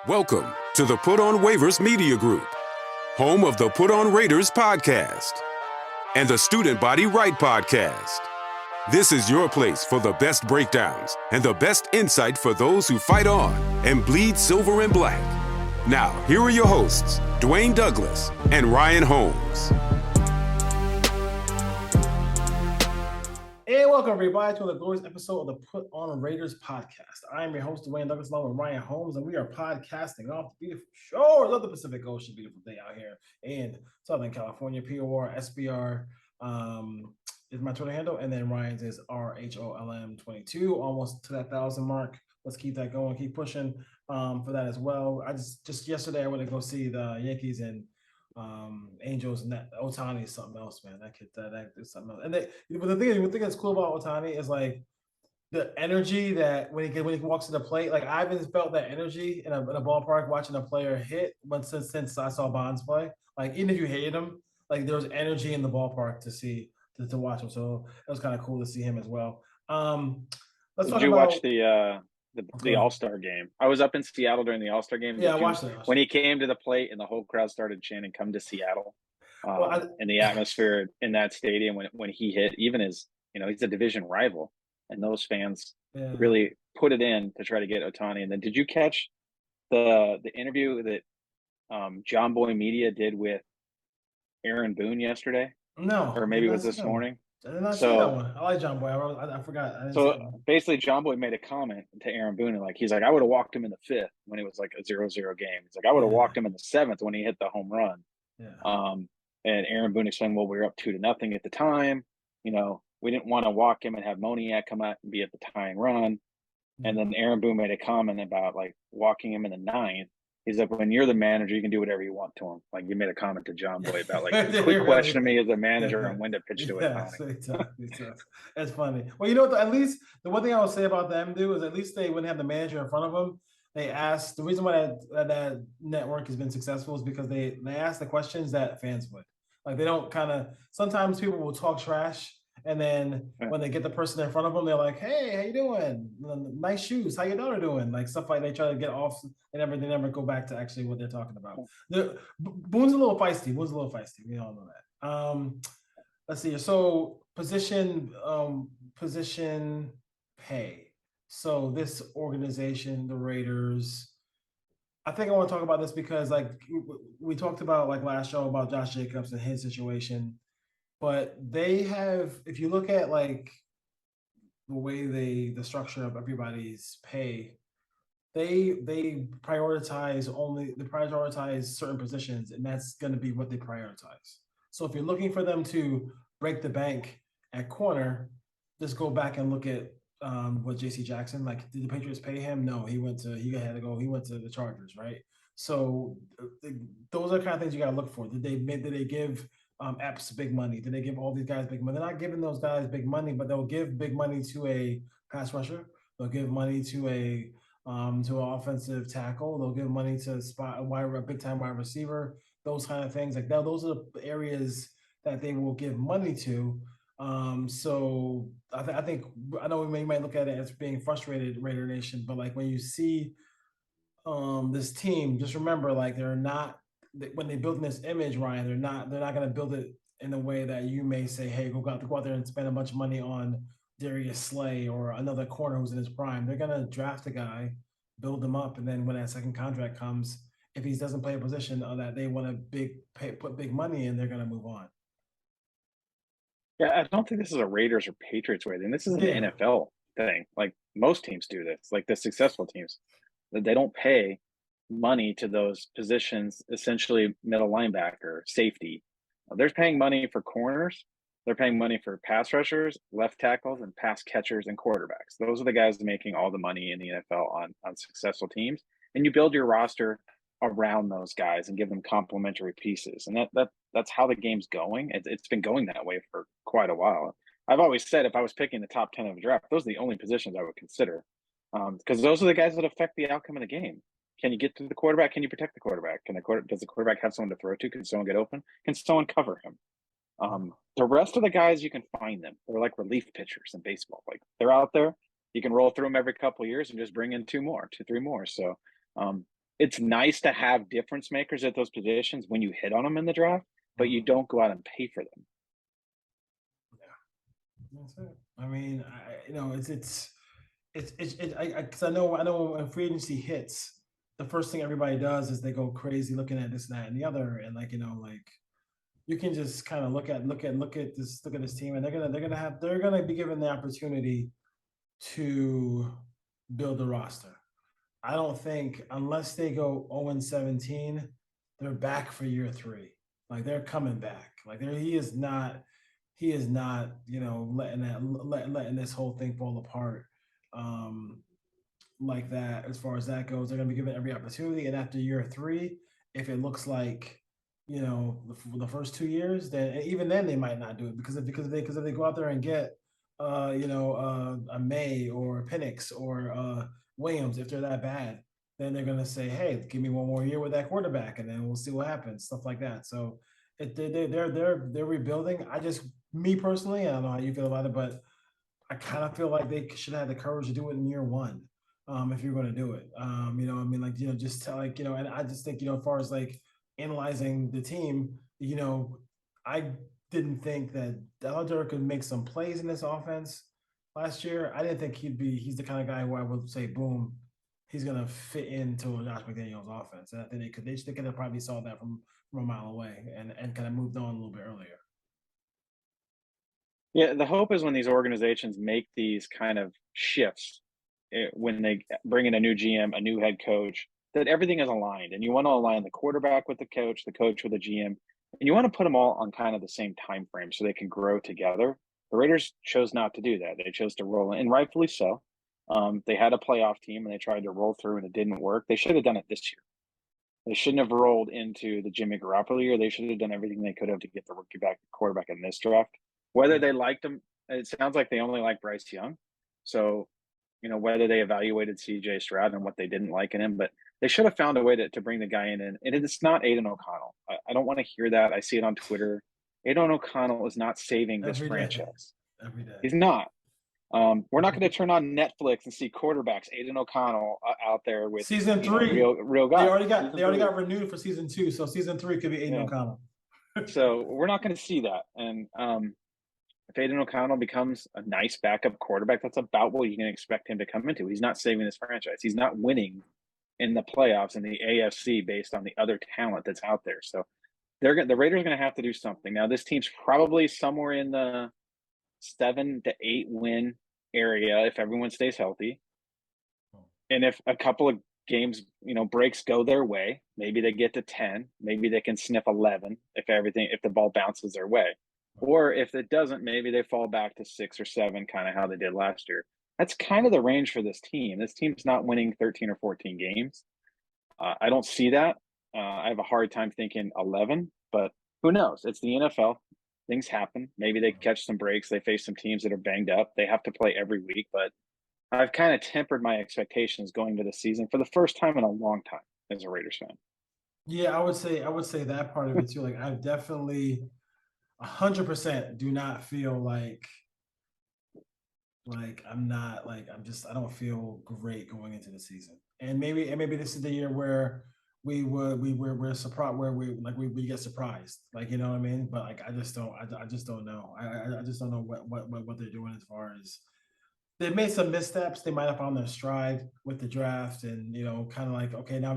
Welcome to the Put on Waivers Media Group, home of the Put on Raiders podcast and the Student Body Right podcast. This is your place for the best breakdowns and the best insight for those who fight on and bleed silver and black. Now, here are your hosts, Dwayne Douglas and Ryan Holmes. And welcome, everybody, to the glorious episode of the Put on Raiders podcast. I am your host, Dwayne Douglas, along with Ryan Holmes, and we are podcasting off the beautiful shores of the Pacific Ocean. Beautiful day out here in Southern California. POR SBR is my Twitter handle, and then Ryan's is RHOLM22, almost to that 1,000 mark. Let's keep that going, keep pushing for that as well. I just yesterday I went to go see the Yankees and Angels, and that Ohtani is something else, man. That kid, that is something else. And but the thing that's cool about Ohtani is like the energy that when he walks to the plate. Like I haven't felt that energy in a ballpark watching a player hit since I saw Bonds play. Like even if you hated him, like there was energy in the ballpark to watch him. So it was kind of cool to see him as well. Did you watch the All-Star game? I was up in Seattle during the All-Star game. Yeah, I watched it. When he came to the plate and the whole crowd started chanting, "Come to Seattle." And the atmosphere in that stadium when he hit, even as, he's a division rival, and those fans really put it in to try to get Ohtani. And then did you catch the interview that John Boy Media did with Aaron Boone yesterday? No. Or maybe it was this morning? I did not see that one. I like John Boy. I forgot. So basically, John Boy made a comment to Aaron Boone, and he's like, I would have walked him in the fifth when it was like a 0-0 game. He's like, I would have walked him in the seventh when he hit the home run. Yeah. And Aaron Boone explained, well, we were up 2-0 at the time. We didn't want to walk him and have Moniak come out and be at the tying run. Mm-hmm. And then Aaron Boone made a comment about walking him in the ninth. He's like, when you're the manager, you can do whatever you want to him. You made a comment to John Boy about quit questioning me as a manager and when to pitch to it. That's funny. Well, at least the one thing I would say about them, is at least they wouldn't have the manager in front of them. They asked, the reason why that network has been successful is because they ask the questions that fans would. They don't sometimes people will talk trash, and then when they get the person in front of them, they're like, hey, how you doing? Nice shoes. How your daughter doing? Stuff like they try to get off, and they never go back to actually what they're talking about. Boone's a little feisty. We all know that. Let's see. So position pay. So this organization, the Raiders, I think I want to talk about this because we talked about last show about Josh Jacobs and his situation, but they have, if you look at the way the structure of everybody's pay, they prioritize certain positions, and that's going to be what they prioritize. So if you're looking for them to break the bank at corner, just go back and look at what JC Jackson, did the Patriots pay him? No, he went to the Chargers, right? So those are the kind of things you got to look for. Did they give Epps big money? Did they give all these guys big money? They're not giving those guys big money, but they'll give big money to a pass rusher. They'll give money to an offensive tackle. They'll give money to a big time wide receiver. Those kind of things those are the areas that they will give money to. So I think I know we might look at it as being frustrated, Raider Nation, but when you see this team, just remember they're not, when they build this image, Ryan, they're not going to build it in a way that you may say, hey, go out there and spend a bunch of money on Darius Slay or another corner who's in his prime. They're going to draft a guy, build him up, and then when that second contract comes, if he doesn't play a position that they want to put big money in, they're going to move on. Yeah, I don't think this is a Raiders or Patriots way. This is an NFL thing. Most teams do this, the successful teams. They don't pay money to those positions, essentially middle linebacker, safety. They're paying money for corners. They're paying money for pass rushers, left tackles, and pass catchers and quarterbacks. Those are the guys making all the money in the NFL on successful teams. And you build your roster around those guys and give them complementary pieces. And that's how the game's going. It's been going that way for quite a while. I've always said if I was picking the top 10 of the draft, those are the only positions I would consider, because those are the guys that affect the outcome of the game. Can you get to the quarterback? Can you protect the quarterback? Does the quarterback have someone to throw to? Can someone get open? Can someone cover him? The rest of the guys, you can find them. They're like relief pitchers in baseball. They're out there. You can roll through them every couple of years and just bring in 2, 3 more. So it's nice to have difference makers at those positions when you hit on them in the draft, but you don't go out and pay for them. Yeah, that's it. I mean, because I know when free agency hits, the first thing everybody does is they go crazy looking at this, and that, and the other, and you can just kind of look at this team, and they're gonna be given the opportunity to build a roster. I don't think unless they go 0-17, they're back for year three. Like they're coming back. He is not, letting this whole thing fall apart. Um, like that as far as that goes. They're going to be given every opportunity, and after year three, if it looks like the first 2 years, then even then they might not do it because if they go out there and get a May or a Penix or Williams, if they're that bad, then they're going to say, hey, give me one more year with that quarterback, and then we'll see what happens, stuff like that. So they're rebuilding. Me personally, I don't know how you feel about it, but I kind of feel like they should have the courage to do it in year one. If you're going to do it, I mean, just tell, and I just think, as far as analyzing the team, I didn't think that Delaware could make some plays in this offense last year. I didn't think he's the kind of guy who I would say, boom, he's going to fit into Josh McDaniel's offense. And I think they could have probably saw that from a mile away and kind of moved on a little bit earlier. Yeah, the hope is when these organizations make these kind of shifts, when they bring in a new GM, a new head coach, that everything is aligned. And you want to align the quarterback with the coach with the GM, and you want to put them all on kind of the same time frame so they can grow together. The Raiders chose not to do that. They chose to roll in, and rightfully so. They had a playoff team, and they tried to roll through, and it didn't work. They should have done it this year. They shouldn't have rolled into the Jimmy Garoppolo year. They should have done everything they could have to get the rookie quarterback in this draft. Whether they liked him, it sounds like they only like Bryce Young. So, whether they evaluated CJ Stroud and what they didn't like in him, but they should have found a way to bring the guy in. And it's not Aiden O'Connell. I don't want to hear that. I see it on Twitter. Aiden O'Connell is not saving this franchise. Every day. He's not. We're not going to turn on Netflix and see quarterbacks, Aiden O'Connell out there with season 3, real guys. They already got renewed for season 2, so season 3 could be Aiden O'Connell. So we're not going to see that. And if Aiden O'Connell becomes a nice backup quarterback, that's about what you can expect him to come into. He's not saving this franchise. He's not winning in the playoffs in the AFC based on the other talent that's out there. So the Raiders are going to have to do something. Now, this team's probably somewhere in the 7 to 8 win area if everyone stays healthy. And if a couple of games, breaks go their way, maybe they get to 10, maybe they can sniff 11 if the ball bounces their way. Or if it doesn't, maybe they fall back to 6 or 7, kind of how they did last year. That's kind of the range for this team. This team's not winning 13 or 14 games. I don't see that. I have a hard time thinking 11, but who knows? It's the NFL. Things happen. Maybe they catch some breaks. They face some teams that are banged up. They have to play every week, but I've kind of tempered my expectations going to the season for the first time in a long time as a Raiders fan. Yeah, I would say that part of it too. I've definitely 100% do not feel like I don't feel great going into the season. And maybe this is the year where we're surprised, where we get surprised, you know what I mean? But I just don't know. I just don't know what they're doing as far as they've made some missteps. They might have found their stride with the draft, and kind of okay, now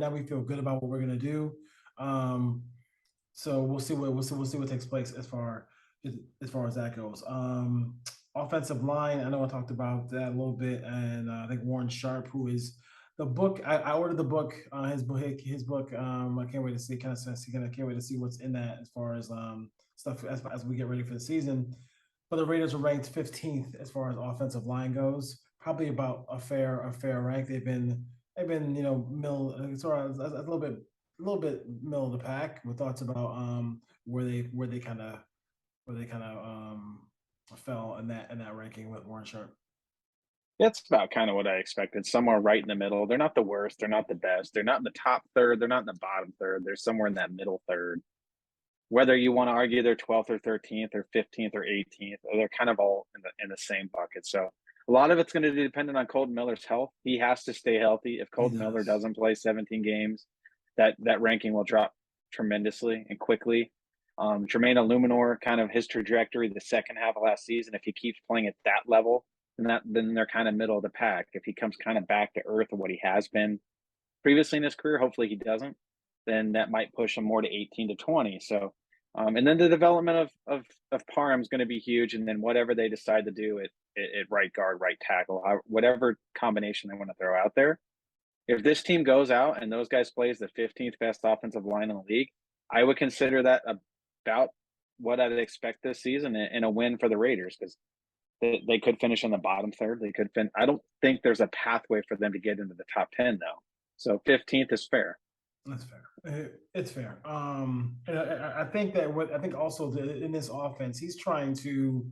we feel good about what we're gonna do. So we'll see what takes place as far as that goes. Offensive line, I know I talked about that a little bit, and I think Warren Sharp, who is the book. I ordered the book, his book. I can't wait to see. Can't wait to see what's in that as far as stuff as we get ready for the season. But the Raiders are ranked 15th as far as offensive line goes. Probably about a fair rank. They've been sort of a little bit middle of the pack with thoughts about where they kind of fell in that ranking with Warren Sharp. That's about kind of what I expected. Somewhere right in the middle. They're not the worst. They're not the best. They're not in the top third. They're not in the bottom third. They're somewhere in that middle third. Whether you want to argue they're 12th or 13th or 15th or 18th, they're kind of all in the same bucket. So A lot of it's going to be dependent on Colton Miller's health. He has to stay healthy. If He Colton Miller does. doesn't play 17 games, that ranking will drop tremendously and quickly. Jermaine Illuminor, kind of his trajectory the second half of last season, if he keeps playing at that level, then they're kind of middle of the pack. If he comes kind of back to earth of what he has been previously in his career, hopefully he doesn't, then that might push him more to 18 to 20. So, and then the development of Parham is going to be huge. And then whatever they decide to do at right guard, right tackle, whatever combination they want to throw out there. If this team goes out and those guys plays the 15th best offensive line in the league, I would consider that about what I'd expect this season and a win for the Raiders, because they could finish in the bottom third. They could I don't think there's a pathway for them to get into the top 10 though. So 15th is fair. That's fair. It's fair. And I think that I think also in this offense, he's trying to.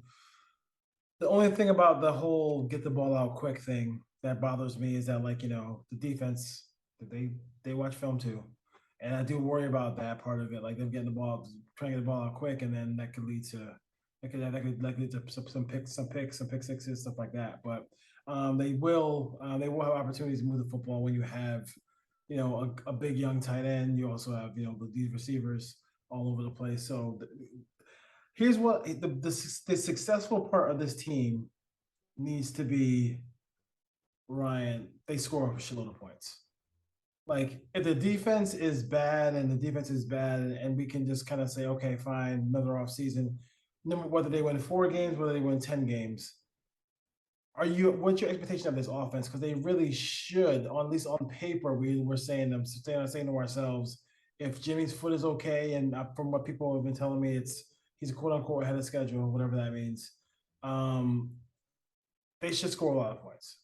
The only thing about the whole get the ball out quick thing that bothers me is that, like, the defense, they watch film too, and I do worry about that part of it. Like them getting the ball, trying to get the ball out quick, and then that could lead to lead to some pick sixes, stuff like that. But they will have opportunities to move the football when you have a big young tight end. You also have these receivers all over the place. So here's what the successful part of this team needs to be, Ryan. They score a shitload of points. Like, if the defense is bad and we can just kind of say, okay, fine, another off season, whether they win 4 games, whether they win 10 games, what's your expectation of this offense? Because they really should, at least on paper, we're saying to ourselves, if Jimmy's foot is okay, and from what people have been telling me, he's a quote unquote ahead of schedule, whatever that means. They should score a lot of points.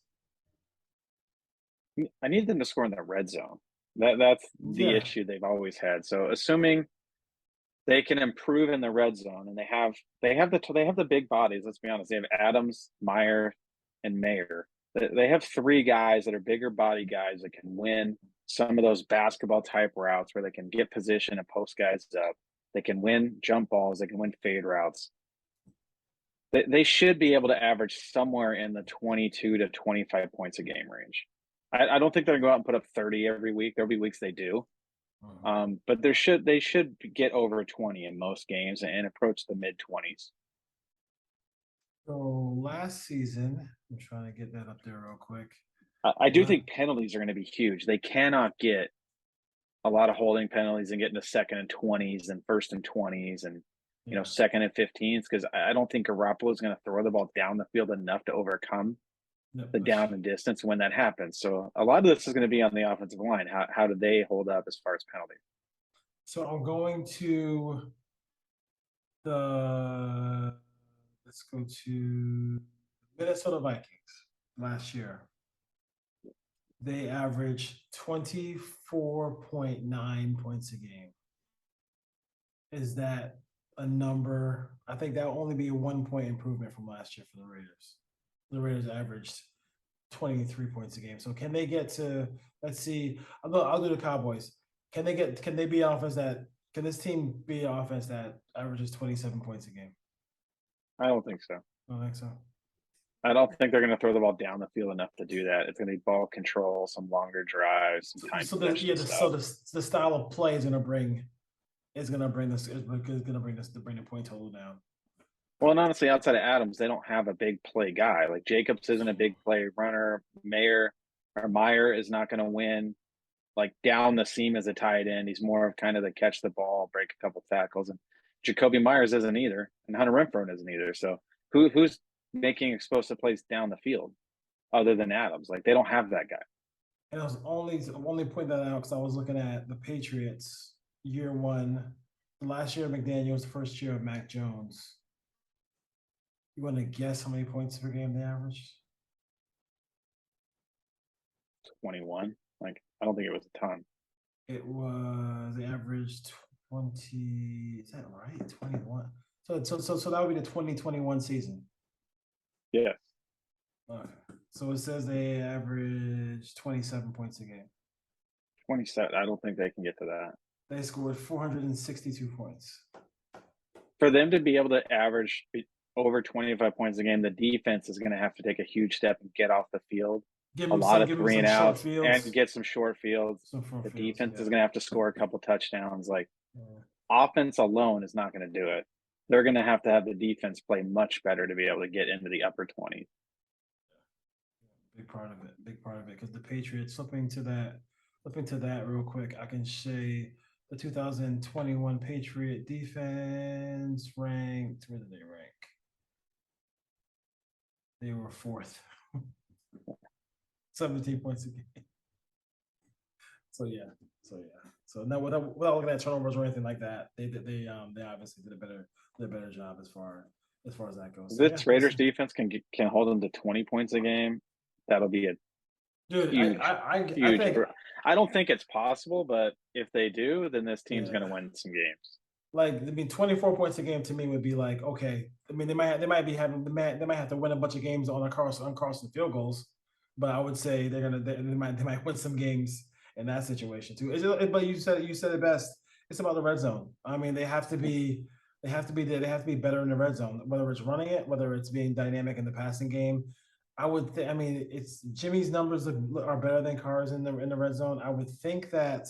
I need them to score in the red zone. That's the issue they've always had. So assuming they can improve in the red zone, and they have the big bodies. Let's be honest. They have Adams, Meyer, and Mayer. They have 3 guys that are bigger body guys that can win some of those basketball type routes where they can get position and post guys up. They can win jump balls. They can win fade routes. They should be able to average somewhere in the 22 to 25 points a game range. I don't think they're going to go out and put up 30 every week. There'll be weeks they do. But they should get over 20 in most games and approach the mid-20s. So last season, I'm trying to get that up there real quick. I do think penalties are going to be huge. They cannot get a lot of holding penalties and get into 2nd and 20s and 1st and 20s and 2nd and 15s, because I don't think Garoppolo is going to throw the ball down the field enough to overcome the down and distance when that happens. So a lot of this is going to be on the offensive line. How do they hold up as far as penalties? So I'm going to let's go to Minnesota Vikings last year. They averaged 24.9 points a game. Is that a number? I think that will only be a 1-point improvement from last year for the Raiders. The Raiders averaged 23 points a game. So can they get to, let's see, I'll do the Cowboys. Can this team be an offense that averages 27 points a game? I don't think so. I don't think so. I don't think they're going to throw the ball down the field enough to do that. It's going to be ball control, some longer drives, some time possession stuff. The style of play is going to bring the point total down. Well, and honestly, outside of Adams, they don't have a big play guy. Like Jacobs isn't a big play runner. Meyer is not going to win like down the seam as a tight end. He's more of kind of the catch the ball, break a couple tackles. And Jacoby Myers isn't either, and Hunter Renfrow isn't either. So who's making explosive plays down the field other than Adams? Like, they don't have that guy. And I was only point that out because I was looking at the Patriots year 1, the last year of McDaniels, the first year of Mac Jones. You want to guess how many points per game they averaged? 21. Like, I don't think it was a ton. They averaged 20. Is that right? 21. So that would be the 2021 season. Yeah. Okay. So it says they averaged 27 points a game. 27. I don't think they can get to that. They scored 462 points. For them to be able to average over 25 points a game, the defense is going to have to take a huge step and get off the field. Give A him lot some, of give him 3 some and short outs fields. and get some short fields. Some short The fields, defense yeah. is going to have to score a couple touchdowns. Like, Yeah. offense alone is not going to do it. They're going to have the defense play much better to be able to get into the upper 20s. Big part of it. Big part of it. Because the Patriots, flipping to that real quick, I can say the 2021 Patriot defense ranked. Where did they rank? They were fourth. 17 points a game. So yeah. So no, without looking at turnovers or anything like that, they obviously did a better job as far as that goes. So, This Raiders defense can hold them to 20 points a game. That'll be a dude, huge, I huge. think, I don't think it's possible, but if they do, then this team's Yeah. going to win some games. like, I mean, 24 points a game to me would be like, okay. I mean, they might have to win a bunch of games on Carson field goals, but I would say they might win some games in that situation too. But you said it best. It's about the red zone. I mean, they have to be better in the red zone, whether it's running it, whether it's being dynamic in the passing game. I mean, it's Jimmy's numbers are better than Carr's in the red zone. I would think that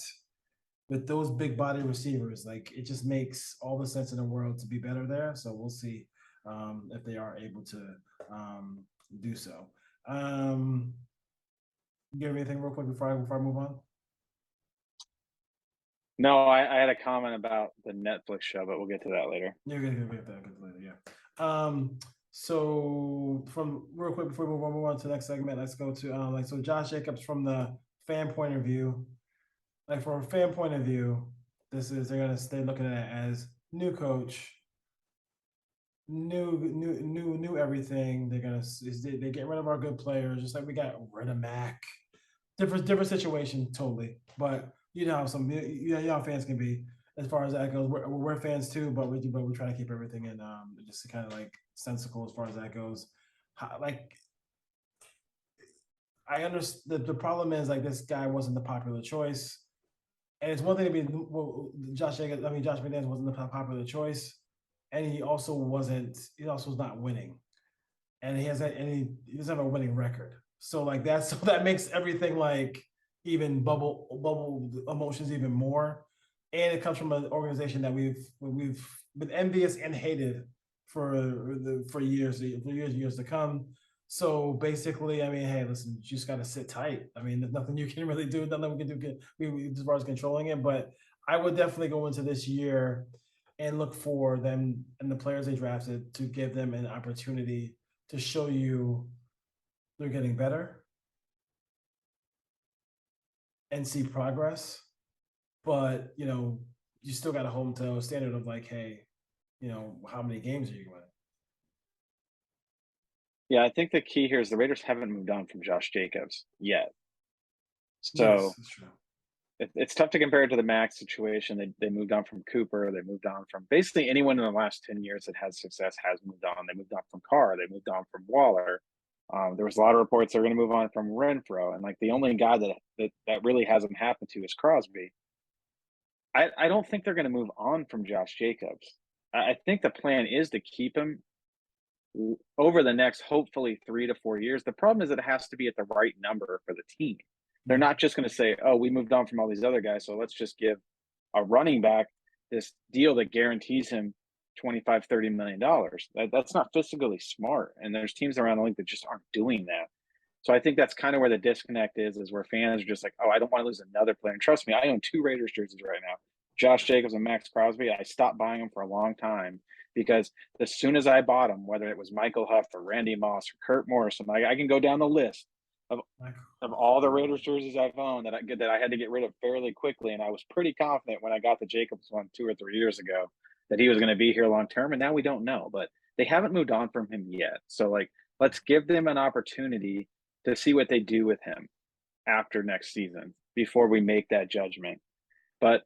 with those big body receivers, like, it just makes all the sense in the world to be better there. So we'll see if they are able to do so. You have anything real quick before I move on? No, I had a comment about the Netflix show, but we'll get to that later. You're gonna get that later, yeah. So from real quick before we move on to the next segment, let's go to so Josh Jacobs from the fan point of view. Like, from a fan point of view, they're gonna stay looking at it as new coach, new everything. They get rid of our good players, just like we got rid of Mac. Different situation totally, but you know how fans can be as far as that goes. We're fans too, but we try to keep everything in just kind of like sensical as far as that goes. Like, I understand the problem is, like, this guy wasn't the popular choice. And it's one thing to be Josh McDaniels wasn't the popular choice, and he also was not winning, and he doesn't have a winning record. So, like, that makes everything, like, even bubble emotions even more. And it comes from an organization that we've been envious and hated for years and years to come. So basically, I mean, hey, listen, you just got to sit tight. I mean, there's nothing you can really do. Nothing we can do as far as controlling it. But I would definitely go into this year and look for them and the players they drafted to give them an opportunity to show you they're getting better and see progress. But, you still got to hold them to a standard of, like, hey, how many games are you winning? Yeah, I think the key here is the Raiders haven't moved on from Josh Jacobs yet. So Yes, that's true. it's tough to compare it to the Max situation. They moved on from Cooper. They moved on from basically anyone in the last 10 years that has success has moved on. They moved on from Carr. They moved on from Waller. There was a lot of reports they're going to move on from Renfro. And, like, the only guy that really hasn't happened to is Crosby. I don't think they're going to move on from Josh Jacobs. I think the plan is to keep him over the next, hopefully, 3 to 4 years. The problem is it has to be at the right number for the team. They're not just going to say, oh, we moved on from all these other guys, so let's just give a running back this deal that guarantees him $25, $30 million. That's not fiscally smart. And there's teams around the league that just aren't doing that. So I think that's kind of where the disconnect is where fans are just like, oh, I don't want to lose another player. And trust me, I own 2 Raiders jerseys right now, Josh Jacobs and Max Crosby. I stopped buying them for a long time because as soon as I bought them, whether it was Michael Huff or Randy Moss or Kurt Morrison, I can go down the list of all the Raiders jerseys I've owned that I had to get rid of fairly quickly. And I was pretty confident when I got the Jacobs one 2 or 3 years ago that he was going to be here long term. And now we don't know, but they haven't moved on from him yet. So, like, let's give them an opportunity to see what they do with him after next season before we make that judgment. But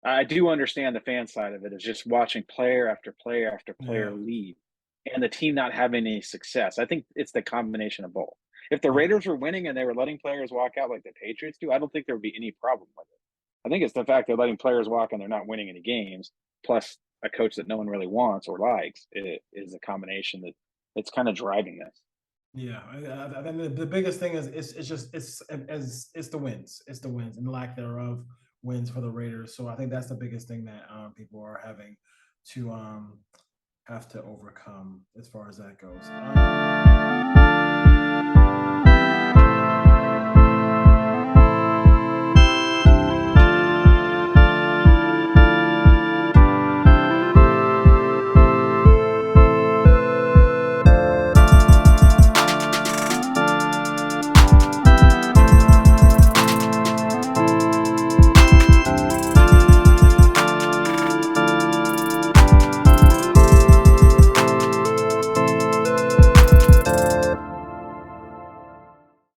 I do understand the fan side of it is just watching player after player after player leave and the team not having any success. I think it's the combination of both. If the Raiders were winning and they were letting players walk out like the Patriots do, I don't think there would be any problem with it. I think it's the fact they're letting players walk and they're not winning any games, plus a coach that no one really wants or likes. It is a combination that it's kind of driving this. Yeah, I think the biggest thing is it's the wins, and the lack thereof wins for the Raiders. So I think that's the biggest thing that people are having to have to overcome as far as that goes.